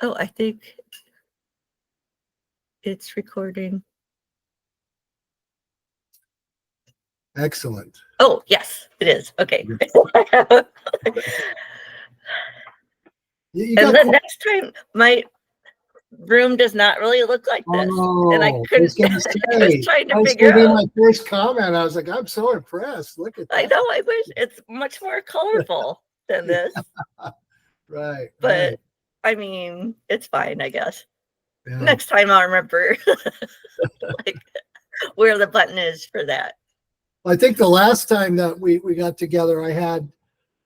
Oh, I think it's recording. Excellent. Oh, yes, it is. Okay. You And got the next time, my room does not really look like this. And I I couldn't, was gonna I was say, trying to that was figure gonna be out. my first comment. I was like, I'm so impressed. Look at I that. know, I wish it's much more colorful than this, Right, but right. I mean, it's fine, I guess. Yeah. Next time I'll remember like where the button is for that. I think the last time that we got together, I had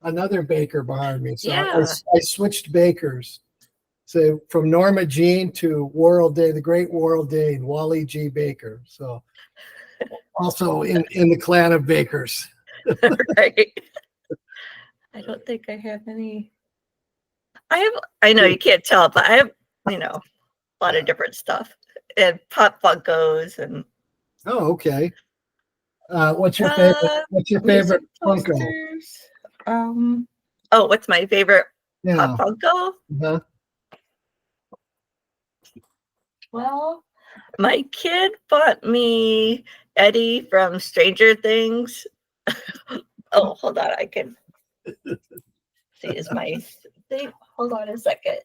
another baker behind me. So Yeah. I switched bakers. So from Norma Jean to Worrell Day, the great Worrell Day, and Wally G. Baker. So also in the clan of bakers. Right. I don't think I have any. I know you can't tell, but I have, a lot of different stuff and pop Funkos and. Oh, okay. What's your favorite? What's your favorite Funko? Posters. Oh, what's my favorite Yeah. pop Funko? Uh-huh. Well, my kid bought me Eddie from Stranger Things. Oh, hold on, I can see is my thing. Hold on a second.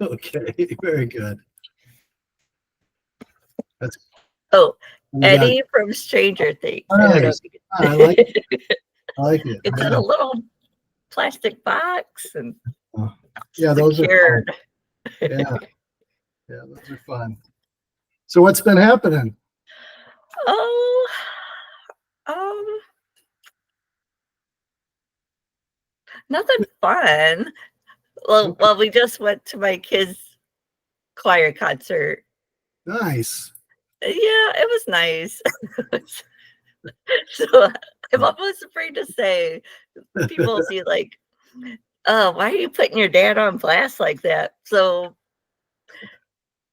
Okay, very good. That's Eddie from Stranger Things. Nice. I like it. I like it. It's in a little plastic box and yeah, those secured. Are fun. Yeah, yeah, those are fun. So what's been happening? Oh, nothing fun. Well, we just went to my kids' choir concert. Nice. Yeah, it was nice. So I'm almost afraid to say. People will be like, "Oh, why are you putting your dad on blast like that?" So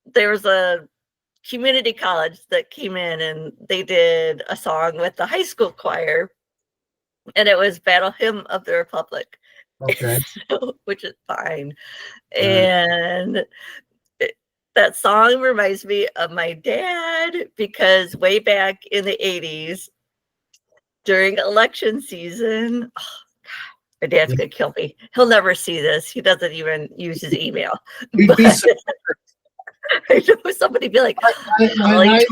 there was a community college that came in and they did a song with the high school choir, and it was Battle Hymn of the Republic. Okay. Which is fine. And that song reminds me of my dad because way back in the 80s during election season, oh, God, my dad's gonna kill me. He'll never see this. He doesn't even use his email. But I know somebody be like, my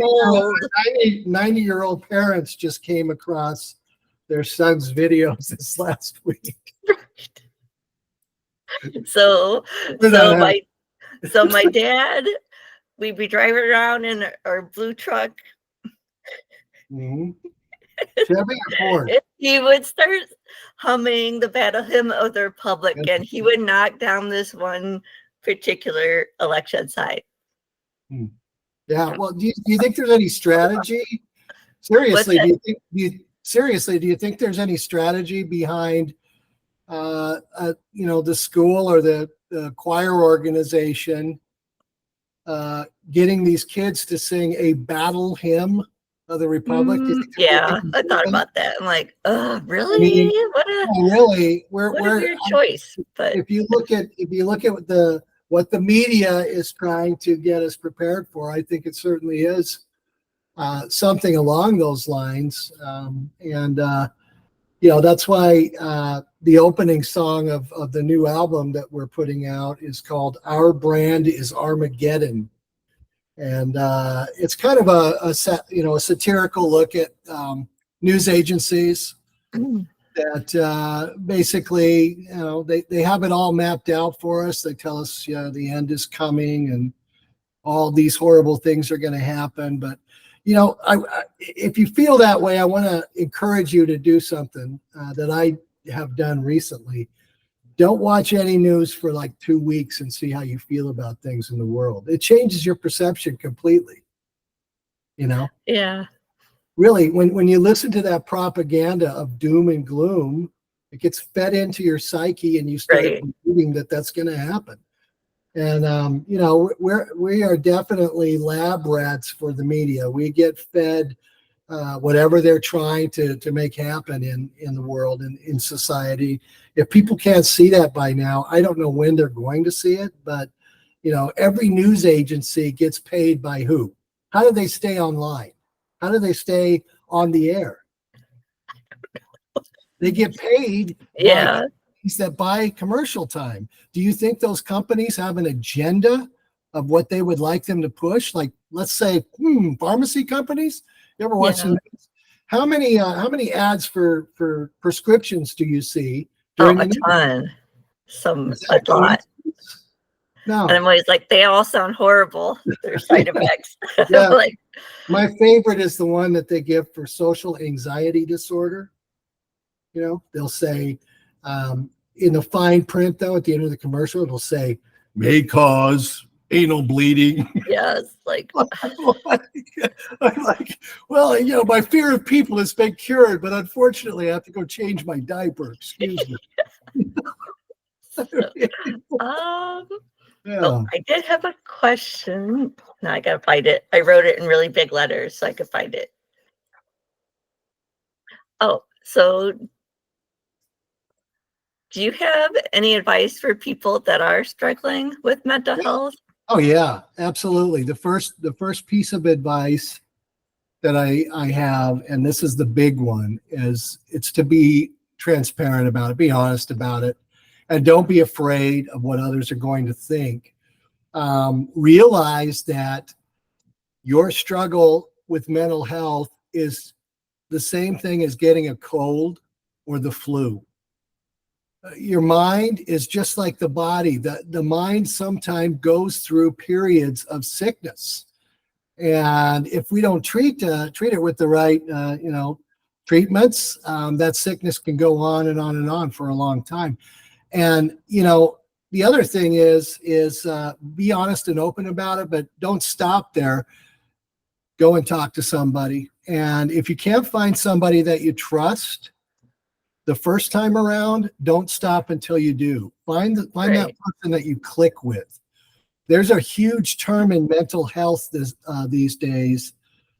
90-year-old parents just came across their son's videos this last week. So my dad, we'd be driving around in our blue truck. Mm-hmm. Chevy or Ford? He would start humming the Battle Hymn of the Republic, and he would knock down this one particular election site. Yeah. Well, do you think there's any strategy? Seriously, do you think there's any strategy behind, the school or the choir organization getting these kids to sing a battle hymn of the Republic? Yeah, I thought about that. I'm like, oh, really? I mean, really, what a weird choice. But if you look at what the media is trying to get us prepared for, I think it certainly is something along those lines. That's why the opening song of the new album that we're putting out is called "Our Brand is Armageddon." And it's kind of a satirical look at news agencies that basically, they have it all mapped out for us. They tell us, the end is coming and all these horrible things are going to happen. But, if you feel that way, I want to encourage you to do something that I have done recently. Don't watch any news for like 2 weeks and see how you feel about things in the world. It changes your perception completely. Yeah. Really, when you listen to that propaganda of doom and gloom, it gets fed into your psyche and you start believing that that's going to happen. And, we are definitely lab rats for the media. We get fed whatever they're trying to make happen in the world and in society. If people can't see that by now, I don't know when they're going to see it, but every news agency gets paid by who? How do they stay online? How do they stay on the air? They get paid by companies that buy commercial time. Do you think those companies have an agenda of what they would like them to push? Like, let's say, pharmacy companies. You ever watch the news? How many ads for prescriptions do you see during the news? Ton. A lot. No. And I'm always like, they all sound horrible. Their side effects. Yeah. Like, my favorite is the one that they give for social anxiety disorder. They'll say, in the fine print, though, at the end of the commercial, it'll say, may cause anal bleeding. Yes, like I'm like, well, my fear of people has been cured, but unfortunately, I have to go change my diaper. Excuse me. Oh, I did have a question. Now I gotta find it. I wrote it in really big letters so I could find it. Oh, so do you have any advice for people that are struggling with mental health? Oh yeah, absolutely. The first piece of advice that I have, and this is the big one, is it's to be transparent about it, be honest about it, and don't be afraid of what others are going to think. Realize that your struggle with mental health is the same thing as getting a cold or the flu. Your mind is just like the body. The mind sometimes goes through periods of sickness. And if we don't treat it with the right, treatments, that sickness can go on and on and on for a long time. And, the other thing is be honest and open about it, but don't stop there. Go and talk to somebody. And if you can't find somebody that you trust the first time around, don't stop until you do. Find that person that you click with. There's a huge term in mental health these days.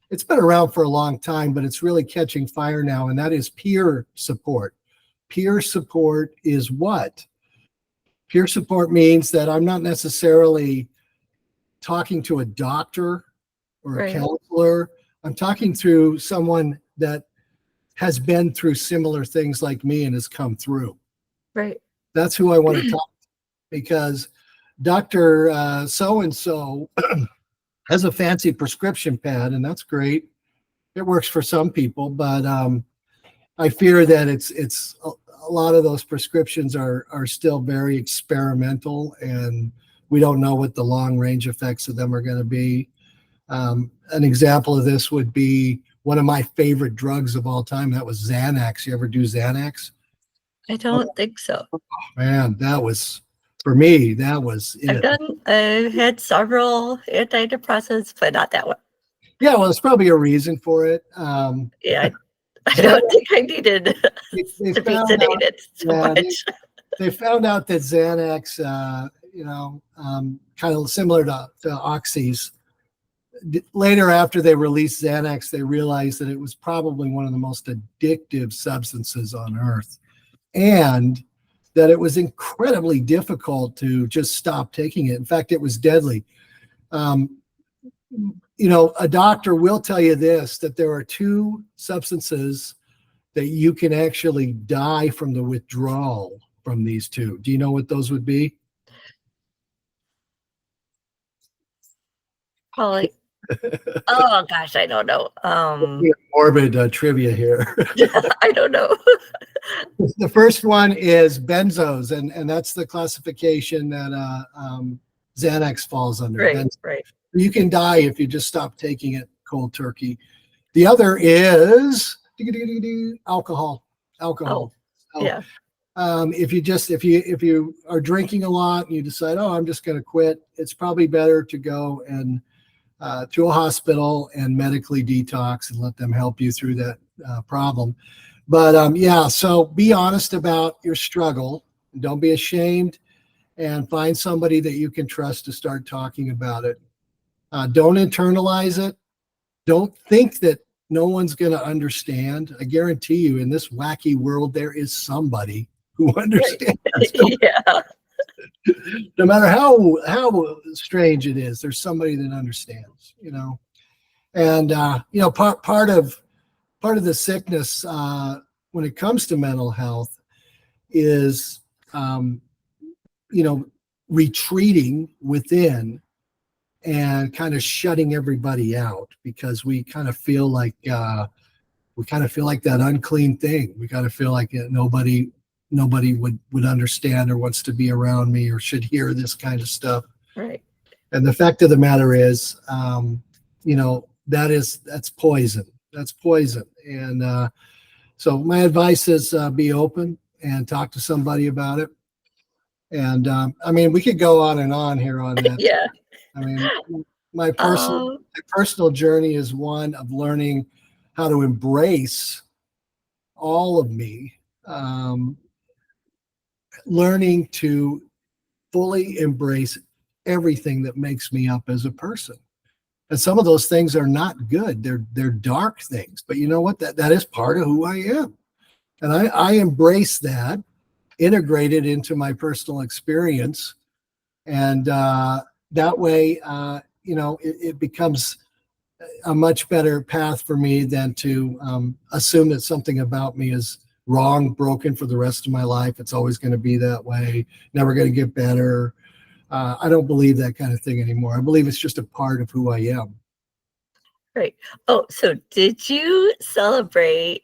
It's been around for a long time, but it's really catching fire now, and that is peer support. Peer support is what? Peer support means that I'm not necessarily talking to a doctor or a counselor. I'm talking through someone that has been through similar things like me and has come through. Right. That's who I want to talk to, because Dr. So-and-so has a fancy prescription pad, and that's great. It works for some people, but I fear that it's a lot of those prescriptions are still very experimental, and we don't know what the long range effects of them are going to be. An example of this would be one of my favorite drugs of all time. That was Xanax. You ever do Xanax? I don't think so. Oh, man, that was, for me, that was it. I've had several antidepressants, but not that one. Yeah, well, there's probably a reason for it. Yeah, I don't think I needed to be sedated so much. They found out that Xanax, kind of similar to oxys. Later, after they released Xanax, they realized that it was probably one of the most addictive substances on earth, and that it was incredibly difficult to just stop taking it. In fact, it was deadly. A doctor will tell you this, that there are two substances that you can actually die from the withdrawal from these two. Do you know what those would be? Probably. Oh gosh, I don't know. Morbid trivia here. I don't know. The first one is benzos, and that's the classification that Xanax falls under. Right. You can die if you just stop taking it cold turkey. The other is alcohol. Oh, yeah. If you are drinking a lot and you decide, I'm just going to quit, it's probably better to go and to a hospital and medically detox and let them help you through that problem. But so be honest about your struggle. Don't be ashamed, and find somebody that you can trust to start talking about it. Don't internalize it. Don't think that no one's going to understand. I guarantee you, in this wacky world, there is somebody who understands. Yeah. No matter how strange it is, there's somebody that understands. And part of the sickness when it comes to mental health is retreating within and kind of shutting everybody out, because we kind of feel like that unclean thing. We kind of feel like nobody would understand or wants to be around me or should hear this kind of stuff. Right. And the fact of the matter is, that's poison. That's poison. And so my advice is be open and talk to somebody about it. And we could go on and on here on that. Yeah. I mean, my personal journey is one of learning how to embrace all of me, learning to fully embrace everything that makes me up as a person. And some of those things are not good. They're dark things. But you know what? That is part of who I am. And I embrace that, integrate it into my personal experience. And that way, it becomes a much better path for me than to assume that something about me is wrong, broken for the rest of my life. It's always going to be that way, never going to get better. I don't believe that kind of thing anymore. I believe it's just a part of who I am. Right. Oh, so did you celebrate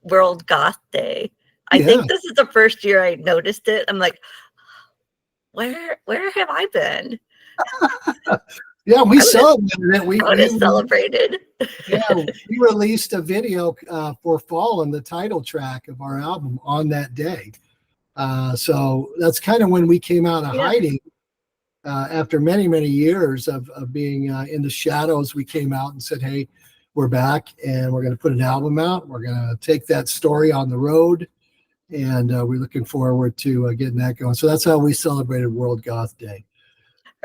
World Goth Day? I think this is the first year I noticed it. I'm like, where have I been? Yeah, we celebrated it. We celebrated. Yeah, we released a video for Fall and the title track of our album on that day. So that's kind of when we came out of hiding. After many, many years of being in the shadows, we came out and said, hey, we're back and we're going to put an album out. We're going to take that story on the road. And we're looking forward to getting that going. So that's how we celebrated World Goth Day.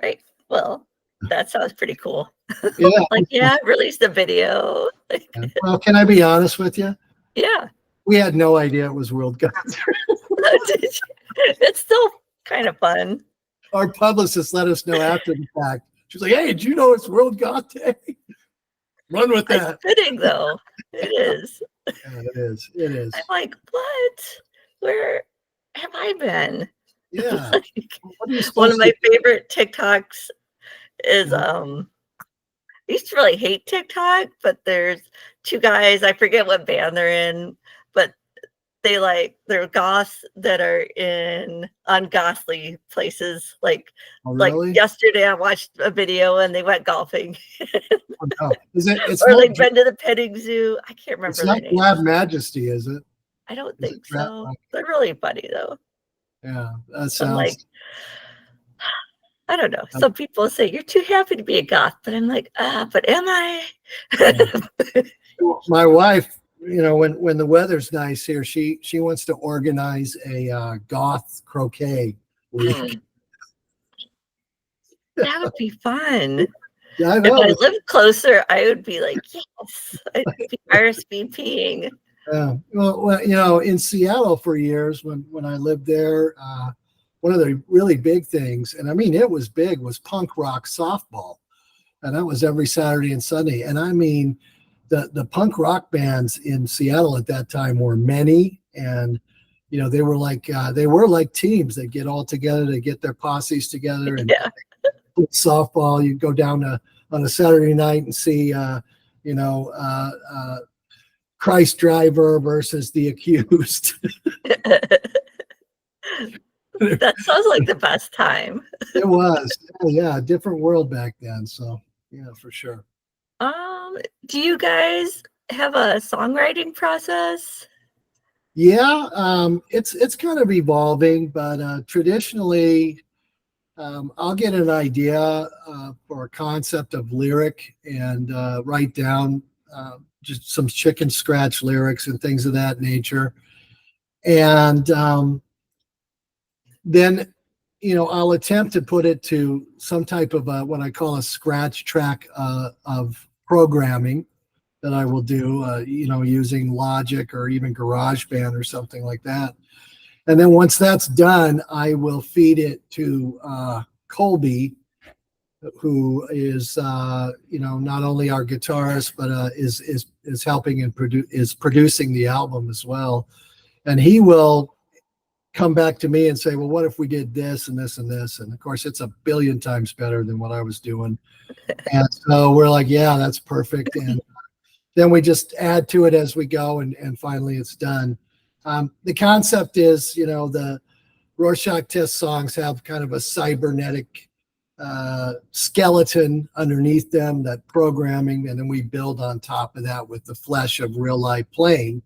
Right. Well, that sounds pretty cool. Yeah. Release the video. Well, can I be honest with you? Yeah. We had no idea it was World Goth Day. It's still kind of fun. Our publicist let us know after the fact. She was like, hey, did you know it's World Goth Day? Run with that. It's fitting, though. It is. Yeah, it is. It is. I'm like, what? Where have I been? Yeah. One of my favorite TikToks is I used to really hate TikTok, but there's two guys, I forget what band they're in, but they're goths that are in ungodly places. Like yesterday I watched a video and they went golfing. Oh, no. Or they've been to the petting zoo. I can't remember. It's not Lab Majesty, is it? I don't think so. They're really funny though. Yeah, that sounds. I don't know. Some people say you're too happy to be a goth, but I'm like, but am I? My wife, when the weather's nice here, she wants to organize a goth croquet league. That would be fun. Yeah, I know. If I lived closer, I would be like, yes, I'd be RSVPing. Well, in Seattle for years, when I lived there, one of the really big things, and I mean it was big, was punk rock softball, and that was every Saturday and Sunday. And I mean, the punk rock bands in Seattle at that time were many, and they were like teams. They get all together, they get their posses together, and softball. You go down on a Saturday night and see, Christ Driver versus The Accused. That sounds like the best time. It was. Yeah, different world back then. So yeah, for sure. Do you guys have a songwriting process? Yeah, it's kind of evolving, but traditionally, I'll get an idea for a concept of lyric and write down just some chicken scratch lyrics and things of that nature. And then, I'll attempt to put it to some type of what I call a scratch track of programming. that I will do, using Logic or even GarageBand or something like that. And then once that's done, I will feed it to Colby, who is not only our guitarist but is helping and producing the album as well. And he will come back to me and say, well, what if we did this and this and this? And of course, it's a billion times better than what I was doing. And so we're like, yeah, that's perfect. And then we just add to it as we go, and finally it's done. The concept is, the Rorschach test songs have kind of a cybernetic skeleton underneath them, that programming, and then we build on top of that with the flesh of real life playing.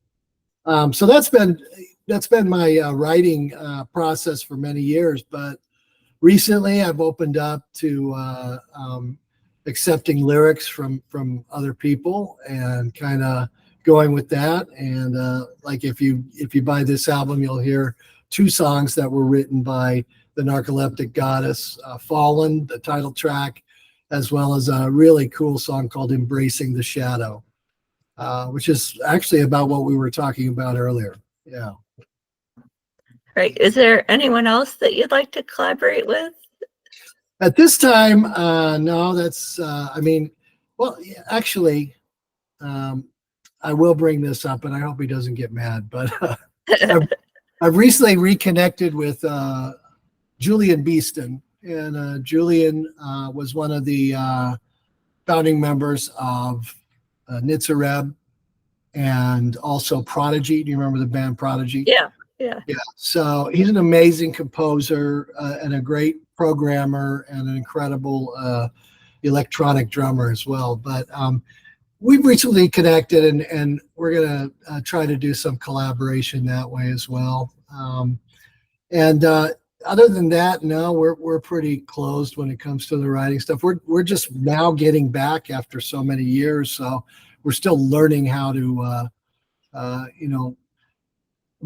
So that's been my writing process for many years, but recently I've opened up to accepting lyrics from other people and kind of going with that. And like if you buy this album, you'll hear 2 songs that were written by the Narcoleptic Goddess, Fallen, the title track, as well as a really cool song called Embracing the Shadow, which is actually about what we were talking about earlier. Yeah. Right. Is there anyone else that you'd like to collaborate with? At this time, no, that's, actually, I will bring this up, and I hope he doesn't get mad, but I've recently reconnected with Julian Beeston, and Julian was one of the founding members of Nitzareb and also Prodigy. Do you remember the band Prodigy? Yeah. So he's an amazing composer and a great programmer and an incredible electronic drummer as well. But we've recently connected, and we're going to try to do some collaboration that way as well. And other than that, no, we're pretty closed when it comes to the writing stuff. We're just now getting back after so many years, so we're still learning how to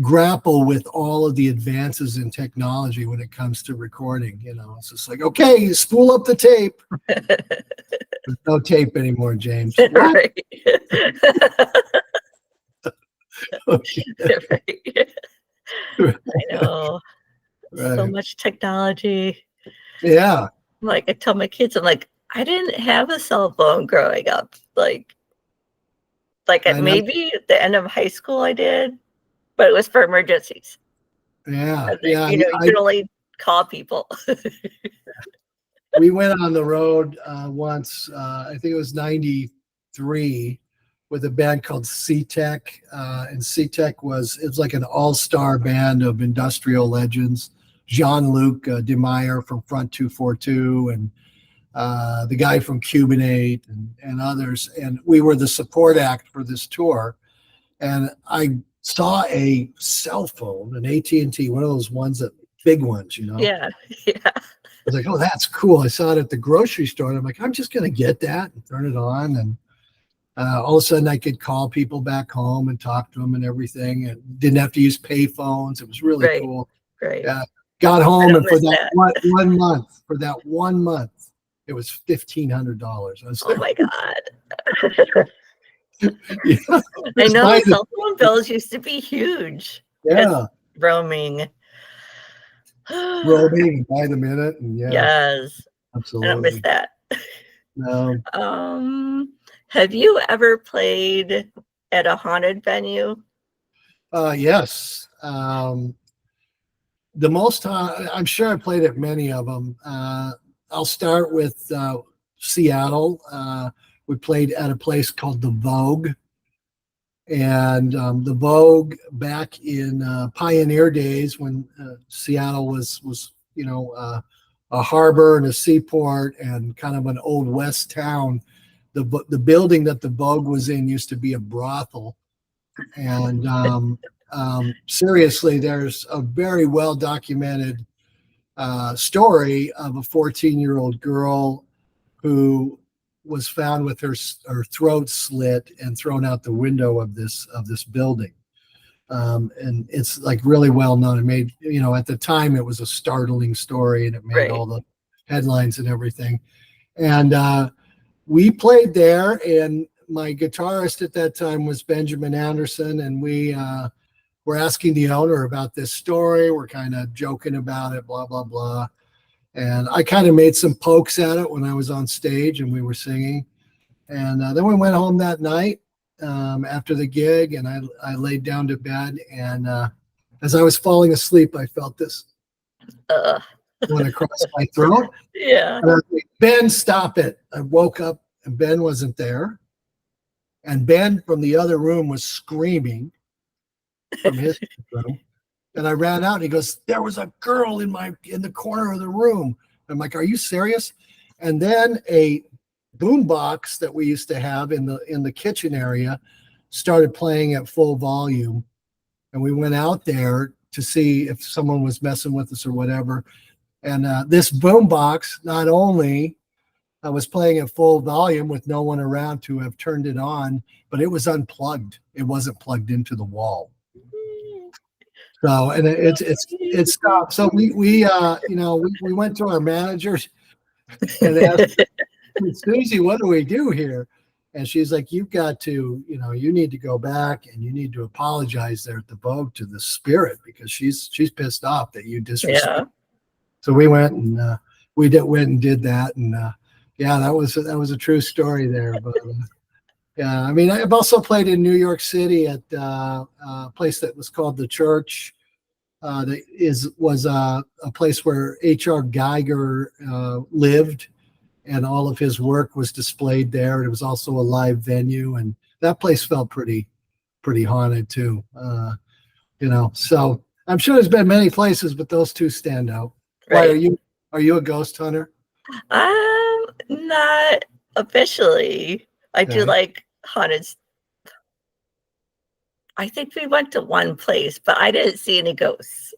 grapple with all of the advances in technology when it comes to recording. It's just like, okay, you spool up the tape. There's no tape anymore, James. Right. Okay. Right. I know. Right. So much technology. Yeah. Like I tell my kids, I'm like, I didn't have a cell phone growing up. Like at maybe at the end of high school I did, but it was for emergencies. Yeah. Then, you could only call people. We went on the road once, I think it was 93, with a band called C-Tech. And C-Tech was like an all-star band of industrial legends. Jean-Luc Demeyer from Front 242 and the guy from Cubanate and others. And we were the support act for this tour. And I saw a cell phone, an AT&T, one of those ones, that big ones, Yeah. I was like, oh, that's cool. I saw it at the grocery store, and I'm like, I'm just going to get that and turn it on. And all of a sudden I could call people back home and talk to them and everything, and didn't have to use pay phones. It was really cool. Great. Got home, and for that one month, it was $1,500. I was Oh like, my God. yeah, I know the cell phone bills used to be huge. Yeah. Roaming. Roaming by the minute. And Yes. Absolutely. I don't miss that. No. Have you ever played at a haunted venue? Yes. The most, I'm sure I played at many of them. I'll start with Seattle. We played at a place called the Vogue. And the Vogue, back in pioneer days when Seattle was a harbor and a seaport and kind of an old west town, the building that the Vogue was in used to be a brothel. And seriously, there's a very well documented story of a 14-year-old girl who was found with her throat slit and thrown out the window of this building. And it's like really well known. It made, at the time it was a startling story, and it made all the headlines and everything. And we played there, and my guitarist at that time was Benjamin Anderson, and we were asking the owner about this story. We're kind of joking about it, blah, blah, blah. And I kind of made some pokes at it when I was on stage and we were singing. And then we went home that night after the gig, and I laid down to bed. And as I was falling asleep, I felt this went across my throat. Yeah. And I was like, Ben, stop it. I woke up and Ben wasn't there. And Ben from the other room was screaming from his room. And I ran out and he goes, there was a girl in the corner of the room. I'm like, are you serious? And then a boom box that we used to have in the kitchen area started playing at full volume. And we went out there to see if someone was messing with us or whatever. And this boom box not only was playing at full volume with no one around to have turned it on, but it was unplugged. It wasn't plugged into the wall. So, and it stopped. So we went to our managers and asked, Susie, what do we do here? And she's like, you've got to, you need to go back and you need to apologize there at the Vogue to the spirit, because she's pissed off that you disrespect. Yeah. So we went and went and did that. And yeah, that was a true story there. But yeah, I mean, I've also played in New York City at a place that was called The Church. That was a place where H.R. Geiger lived, and all of his work was displayed there. It was also a live venue, and that place felt pretty haunted too. So I'm sure there's been many places, but those two stand out. Right. Why are you a ghost hunter? Not officially. I do like haunted. I think we went to one place, but I didn't see any ghosts.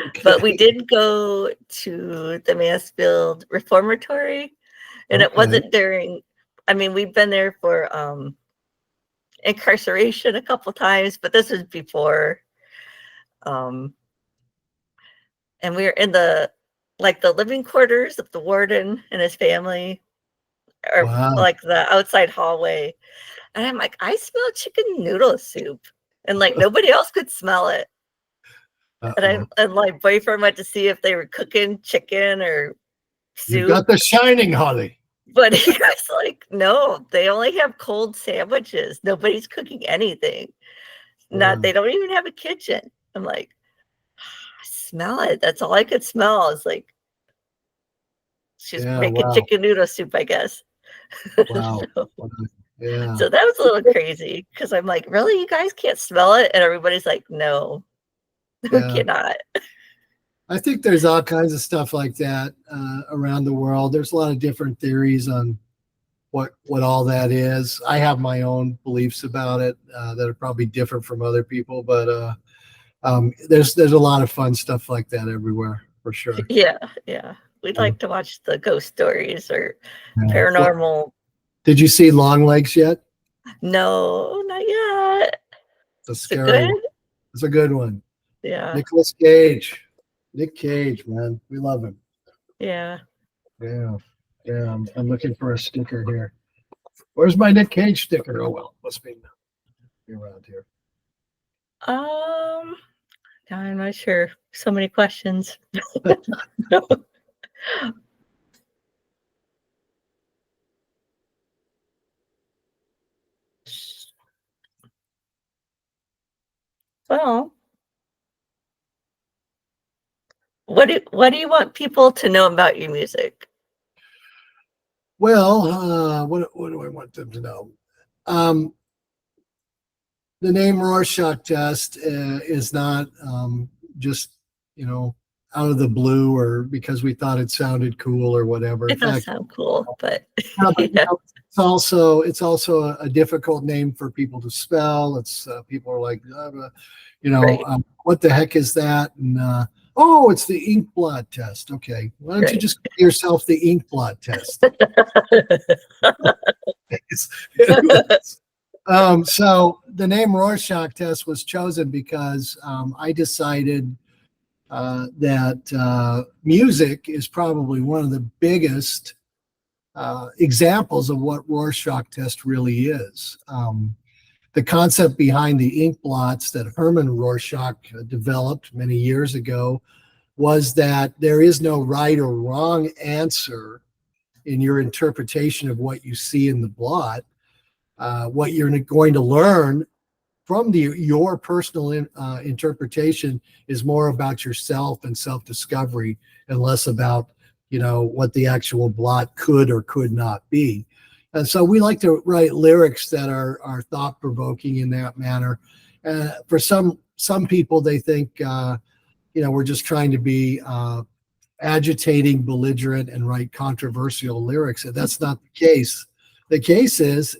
Okay. But we did go to the Mansfield Reformatory, and it wasn't during. I mean, we've been there for incarceration a couple times, but this was before. And we were in the living quarters of the warden and his family, or like the outside hallway. And I'm like, I smell chicken noodle soup. And nobody else could smell it. And my boyfriend went to see if they were cooking chicken or soup. You got the shining, Holly. But he was like, no, they only have cold sandwiches. Nobody's cooking anything. They don't even have a kitchen. I'm like, I smell it. That's all I could smell. It's like, she's making chicken noodle soup, I guess. Wow. Yeah. So that was a little crazy, because I'm like, really? You guys can't smell it? And everybody's like, no, we cannot. I think there's all kinds of stuff like that around the world. There's a lot of different theories on what all that is. I have my own beliefs about it that are probably different from other people, but there's a lot of fun stuff like that everywhere, for sure. Yeah. We'd like to watch the ghost stories or paranormal. Did you see Long Legs yet? No, not yet. It's a scary one. It's a good one. Yeah. Nick Cage, man. We love him. Yeah. Yeah. I'm looking for a sticker here. Where's my Nick Cage sticker? Oh, well, must be around here. I'm not sure. So many questions. Well, what do you want people to know about your music? Well, what do I want them to know? The name Rorschach test is not just out of the blue or because we thought it sounded cool or whatever. It does sound cool, but it's also a difficult name for people to spell. It's people are like, what the heck is that? And it's the ink blot test. Okay, why don't you just give yourself the ink blot test? So the name Rorschach test was chosen because I decided that music is probably one of the biggest examples of what Rorschach test really is. The concept behind the ink blots that Herman Rorschach developed many years ago was that there is no right or wrong answer in your interpretation of what you see in the blot. What you're going to learn from your personal interpretation is more about yourself and self-discovery and less about, what the actual blot could or could not be. And so we like to write lyrics that are thought-provoking in that manner. For some people, they think, we're just trying to be agitating, belligerent, and write controversial lyrics. And that's not the case. The case is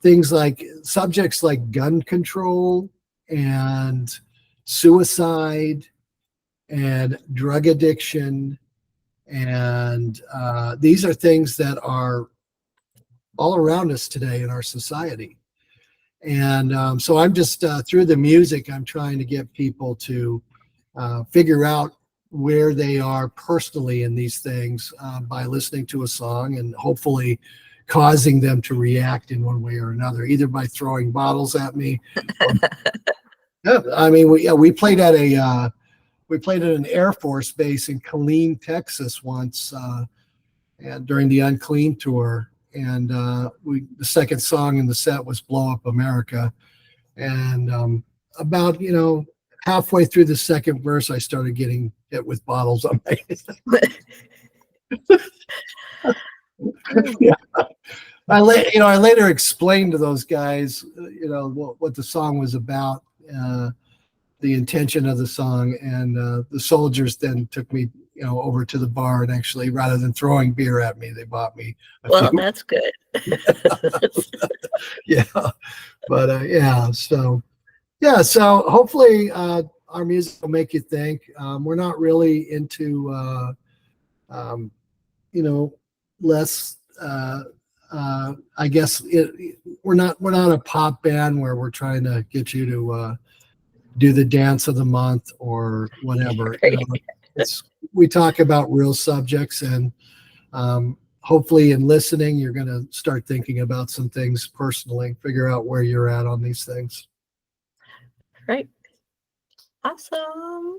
things like subjects like gun control and suicide and drug addiction. And these are things that are all around us today in our society. And so I'm just, through the music, I'm trying to get people to figure out where they are personally in these things by listening to a song and hopefully causing them to react in one way or another, either by throwing bottles at me. We played at an Air Force base in Killeen, Texas once, and during the Unclean tour. And the second song in the set was "Blow Up America," and about halfway through the second verse, I started getting hit with bottles on my head. Yeah. I later explained to those guys, what the song was about, the intention of the song, and the soldiers then took me, over to the bar, and actually, rather than throwing beer at me, they bought me a few. That's good. Yeah, but so hopefully our music will make you think. We're not really into less. I guess we're not a pop band where we're trying to get you to do the dance of the month or whatever. We talk about real subjects, and hopefully in listening, you're going to start thinking about some things personally, figure out where you're at on these things. Right. Awesome.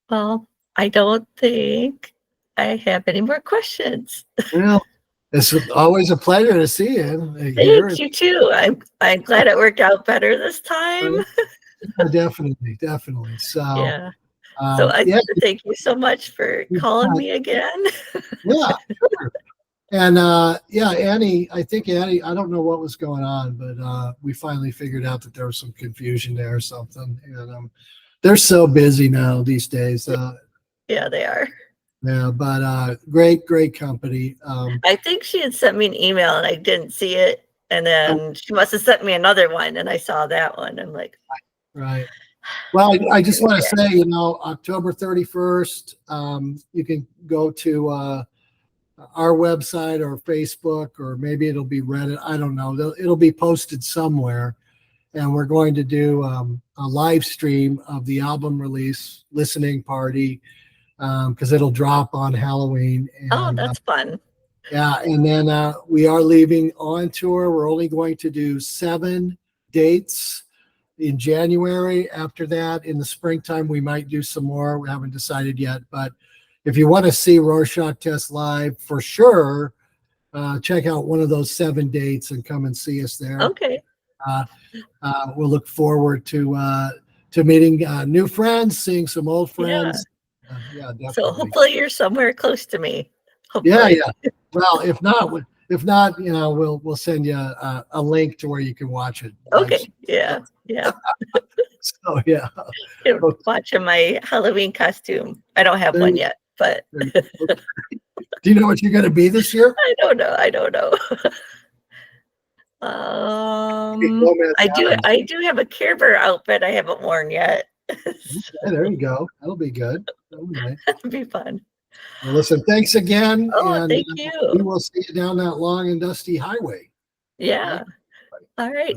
Well, I don't think I have any more questions. Well, it's always a pleasure to see you. Thank you too. I'm glad it worked out better this time. Definitely. So yeah. So thank you so much for calling me again. Yeah, sure. And Annie, I don't know what was going on, but we finally figured out that there was some confusion there or something. And they're so busy now these days. Yeah, they are. Yeah, but great company. I think she had sent me an email and I didn't see it. And then she must have sent me another one and I saw that one. I'm like, right. Well, I just want to say, October 31st, you can go to our website or Facebook, or maybe it'll be Reddit. I don't know. It'll be posted somewhere. And we're going to do a live stream of the album release listening party, because it'll drop on Halloween. And, that's fun. Yeah. And then we are leaving on tour. We're only going to do 7 dates in January. After that, in the springtime, we might do some more. We haven't decided yet. But if you want to see Rorschach Test live, for sure, check out one of those 7 dates and come and see us there. Okay. We'll look forward to meeting new friends, seeing some old friends. Yeah, definitely. So hopefully you're somewhere close to me. Hopefully. Yeah. Well, if not, we'll send you a link to where you can watch it. Okay. Yeah. So yeah. Watching my Halloween costume. I don't have one yet, but. Do you know what you're going to be this year? I don't know. I do have a Care Bear outfit I haven't worn yet. Okay, there you go. That'll be good. That'll be fun. Well, listen, thanks again. Oh, thank you. We will see you down that long and dusty highway. Yeah. All right.